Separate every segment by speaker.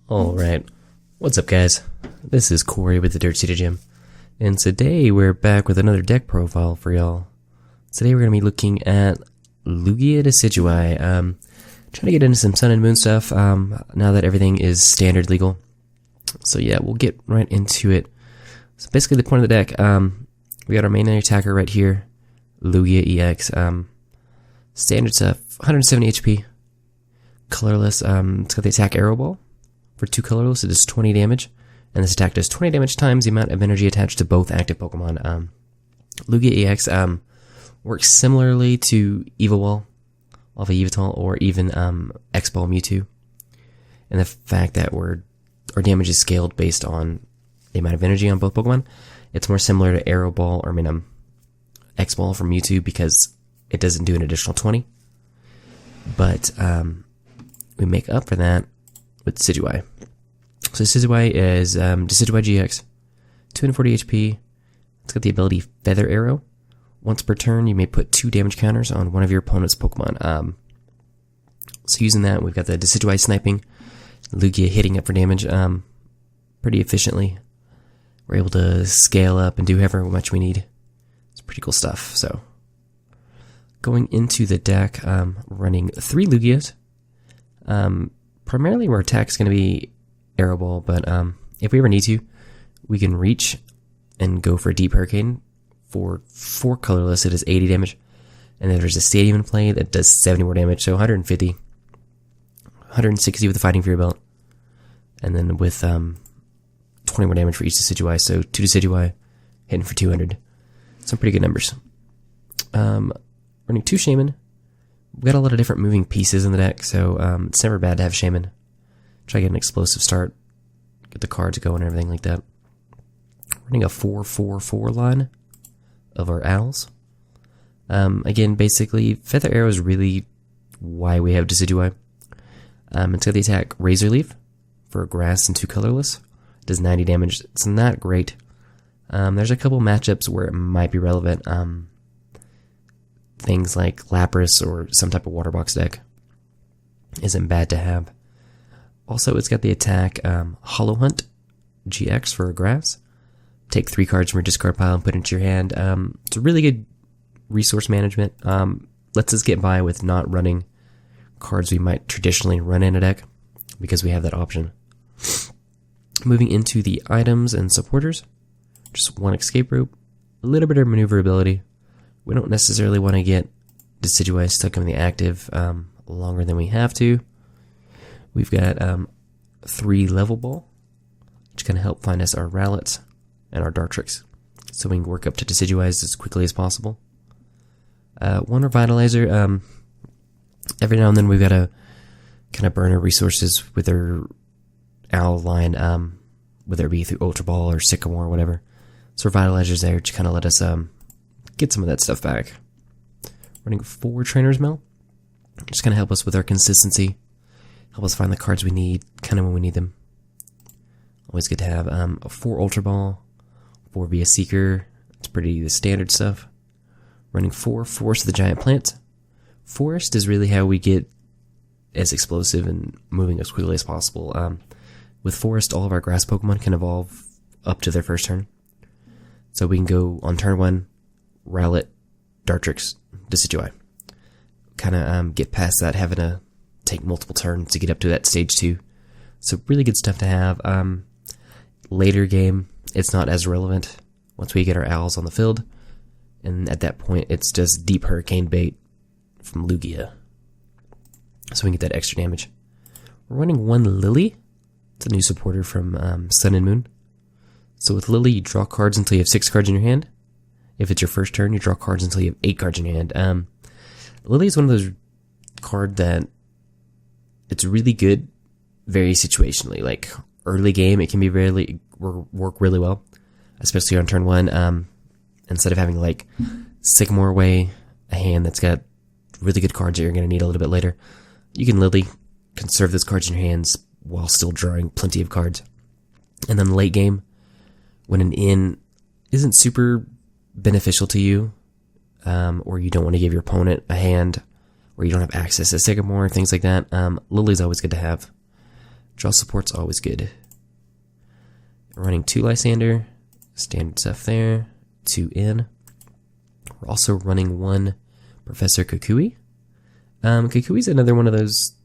Speaker 1: Alright, what's up guys? This is Corey with the Dirt City Gym, and today we're back with another deck profile for y'all. Today we're going to be looking at Lugia Decidueye. Trying to get into some Sun and Moon stuff now that everything is standard legal. So yeah, we'll get right into it. So basically the point of the deck, we got our main attacker right here, Lugia EX. Standard stuff, 170 HP, colorless. It's got the attack Arrow Ball. For 2 colorless, it does 20 damage, and this attack does 20 damage times the amount of energy attached to both active Pokemon. Lugia EX works similarly to Eeveeloutions, Yveltal, or even X-Ball Mewtwo, and the fact that our damage is scaled based on the amount of energy on both Pokemon. It's more similar to Arrow Ball, or X-Ball from Mewtwo, because it doesn't do an additional 20, but we make up for that with Decidueye. So Decidueye is Decidueye GX, 240 HP. It's got the ability Feather Arrow. Once per turn, you may put 2 damage counters on one of your opponent's Pokemon. So using that, we've got the Decidueye sniping, Lugia hitting up for damage pretty efficiently. We're able to scale up and do however much we need. It's pretty cool stuff. So going into the deck, running 3 Lugias. Primarily, our attack is going to be Arrow Ball, but if we ever need to, we can reach and go for a Deep Hurricane. For 4 colorless, it does 80 damage, and then there's a Stadium in play that does 70 more damage, so 150, 160 with the Fighting Fury Belt, and then with 20 more damage for each Decidueye, so 2 Decidueye, hitting for 200. Some pretty good numbers. Running 2 Shaman. We've got a lot of different moving pieces in the deck, so it's never bad to have Shaman. Try to get an explosive start, get the cards going and everything like that. Running a 4-4-4 line of our Owls. Again, basically, Feather Arrow is really why we have Decidueye. It's got the attack Razor Leaf for grass and 2 colorless. It does 90 damage. It's not great. There's a couple matchups where it might be relevant. Things like Lapras or some type of water box deck isn't bad to have. Also, it's got the attack Hollow Hunt GX for grass. Take 3 cards from your discard pile and put it into your hand. It's a really good resource management. Lets us get by with not running cards we might traditionally run in a deck because we have that option. Moving into the items and supporters. Just 1 escape rope, a little bit of maneuverability. We don't necessarily want to get Decidueye stuck in the active longer than we have to. We've got 3 Level Ball, which can help find us our Rowlets and our Dartrix, so we can work up to Decidueye as quickly as possible. 1 Revitalizer. Every now and then we've got to kind of burn our resources with our Owl line, whether it be through Ultra Ball or Sycamore or whatever. So Revitalizer's there to kind of let us get some of that stuff back. Running 4 Trainer's Mail. Just going to help us with our consistency. Help us find the cards we need, kind of when we need them. Always good to have. A 4 Ultra Ball. 4 Via Seeker. It's pretty the standard stuff. Running 4 Forest of the Giant Plant. Forest is really how we get as explosive and moving as quickly as possible. With Forest, all of our grass Pokemon can evolve up to their first turn. So we can go on turn 1, Rowlet, Dartrix, Decidueye. Kind of get past that, having to take multiple turns to get up to that stage 2. So really good stuff to have. Later game, it's not as relevant once we get our Owls on the field. And at that point, it's just Deep Hurricane bait from Lugia. So we can get that extra damage. We're running 1 Lily. It's a new supporter from Sun and Moon. So with Lily, you draw cards until you have 6 cards in your hand. If it's your first turn, you draw cards until you have 8 cards in your hand. Lily is one of those cards that it's really good, very situationally. Like early game, it can be work really well, especially on turn 1. Instead of having like Sycamore away, a hand that's got really good cards that you're going to need a little bit later, you can Lily conserve those cards in your hands while still drawing plenty of cards. And then late game, when an in isn't super beneficial to you, or you don't want to give your opponent a hand, or you don't have access to Sycamore, things like that, Lily's always good to have. Draw support's always good. Running 2 Lysander, standard stuff there, 2 in. We're also running 1 Professor Kukui. Kukui's another one of those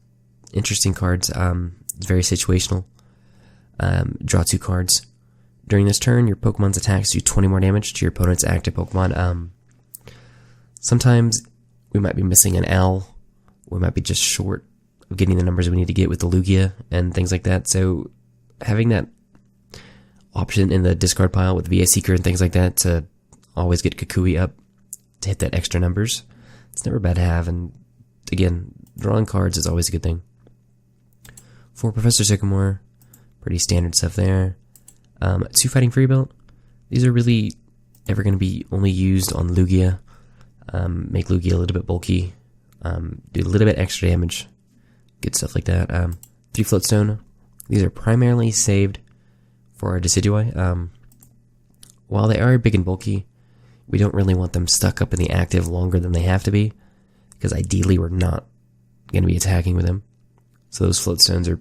Speaker 1: interesting cards. It's very situational. Draw 2 cards. During this turn, your Pokemon's attacks do 20 more damage to your opponent's active Pokemon. Sometimes we might be missing an owl. We might be just short of getting the numbers we need to get with the Lugia and things like that. So having that option in the discard pile with VA Seeker and things like that to always get Kukui up to hit that extra numbers, it's never bad to have. And again, drawing cards is always a good thing. For Professor Sycamore, pretty standard stuff there. 2 Fighting Free Belt. These are really ever going to be only used on Lugia. Make Lugia a little bit bulky. Do a little bit extra damage. Good stuff like that. 3 Floatstone. These are primarily saved for our Decidueye. While they are big and bulky, we don't really want them stuck up in the active longer than they have to be, because ideally we're not going to be attacking with them. So those Floatstones are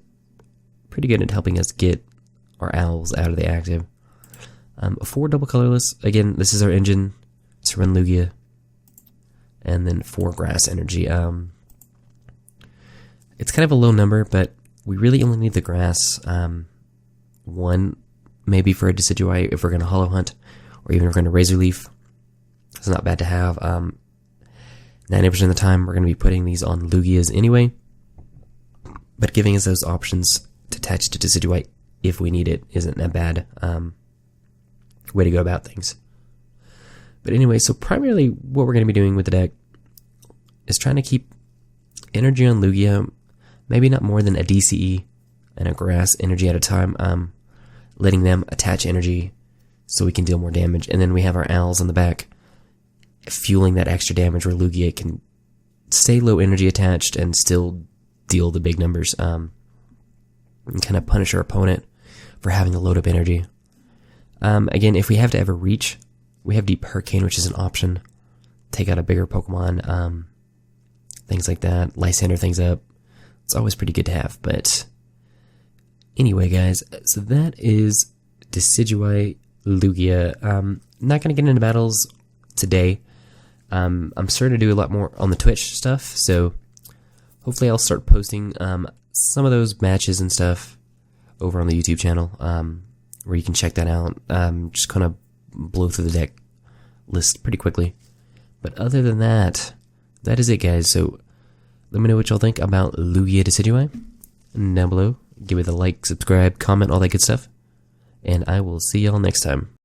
Speaker 1: pretty good at helping us get our owls out of the active. 4 double colorless. Again, this is our engine to run Lugia. And then 4 grass energy. It's kind of a low number, but we really only need the grass. 1 maybe for a Decidueye if we're going to Hollow Hunt, or even if we're going to Razor Leaf. It's not bad to have. 90% of the time we're going to be putting these on Lugias anyway, but giving us those options to attach to Decidueye if we need it isn't a bad way to go about things. But anyway, so primarily what we're going to be doing with the deck is trying to keep energy on Lugia, maybe not more than a DCE and a grass energy at a time, letting them attach energy so we can deal more damage. And then we have our owls on the back fueling that extra damage where Lugia can stay low energy attached and still deal the big numbers, and kind of punish our opponent for having a load up energy. Again, if we have to ever reach, we have Deep Hurricane, which is an option. Take out a bigger Pokemon, things like that. Lysander things up. It's always pretty good to have. But anyway, guys, so that is Decidueye Lugia. Not going to get into battles today. I'm starting to do a lot more on the Twitch stuff, so hopefully I'll start posting some of those matches and stuff over on the YouTube channel, where you can check that out. Just kind of blow through the deck list pretty quickly. But other than that, that is it, guys. So let me know what y'all think about Lugia Decidueye down below. Give it a like, subscribe, comment, all that good stuff. And I will see y'all next time.